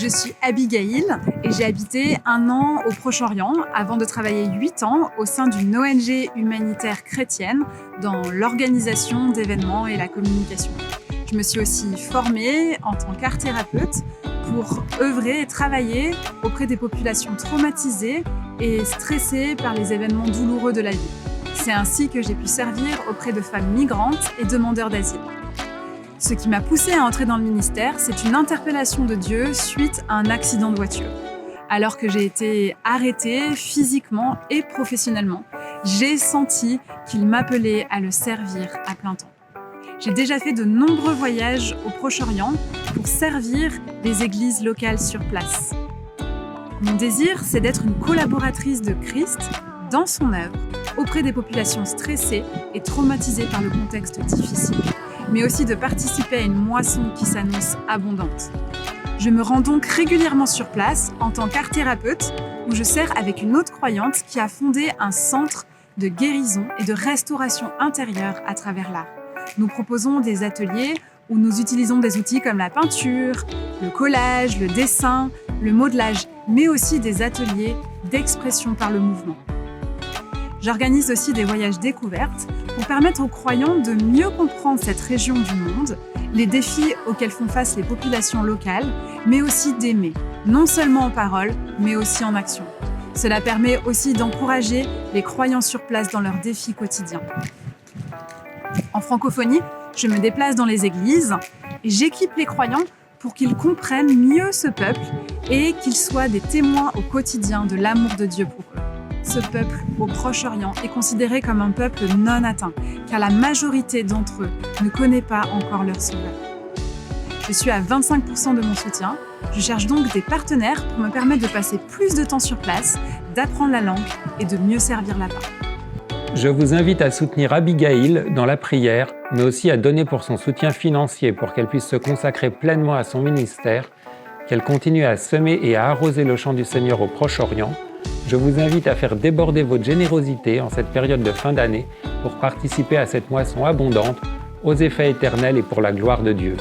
Je suis Abigail et j'ai habité 1 an au Proche-Orient avant de travailler 8 ans au sein d'une ONG humanitaire chrétienne dans l'organisation d'événements et la communication. Je me suis aussi formée en tant qu'art-thérapeute pour œuvrer et travailler auprès des populations traumatisées et stressées par les événements douloureux de la vie. C'est ainsi que j'ai pu servir auprès de femmes migrantes et demandeurs d'asile. Ce qui m'a poussée à entrer dans le ministère, c'est une interpellation de Dieu suite à un accident de voiture. Alors que j'ai été arrêtée physiquement et professionnellement, j'ai senti qu'il m'appelait à le servir à plein temps. J'ai déjà fait de nombreux voyages au Proche-Orient pour servir les églises locales sur place. Mon désir, c'est d'être une collaboratrice de Christ dans son œuvre auprès des populations stressées et traumatisées par le contexte difficile, mais aussi de participer à une moisson qui s'annonce abondante. Je me rends donc régulièrement sur place en tant qu'art-thérapeute où je sers avec une autre croyante qui a fondé un centre de guérison et de restauration intérieure à travers l'art. Nous proposons des ateliers où nous utilisons des outils comme la peinture, le collage, le dessin, le modelage, mais aussi des ateliers d'expression par le mouvement. J'organise aussi des voyages découvertes pour permettre aux croyants de mieux comprendre cette région du monde, les défis auxquels font face les populations locales, mais aussi d'aimer, non seulement en parole, mais aussi en action. Cela permet aussi d'encourager les croyants sur place dans leurs défis quotidiens. En francophonie, je me déplace dans les églises et j'équipe les croyants pour qu'ils comprennent mieux ce peuple et qu'ils soient des témoins au quotidien de l'amour de Dieu pour eux. Ce peuple au Proche-Orient est considéré comme un peuple non atteint, car la majorité d'entre eux ne connaît pas encore leur sauveur. Je suis à 25% de mon soutien. Je cherche donc des partenaires pour me permettre de passer plus de temps sur place, d'apprendre la langue et de mieux servir là-bas. Je vous invite à soutenir Abigail dans la prière, mais aussi à donner pour son soutien financier pour qu'elle puisse se consacrer pleinement à son ministère, qu'elle continue à semer et à arroser le champ du Seigneur au Proche-Orient. Je vous invite à faire déborder votre générosité en cette période de fin d'année pour participer à cette moisson abondante, aux effets éternels et pour la gloire de Dieu.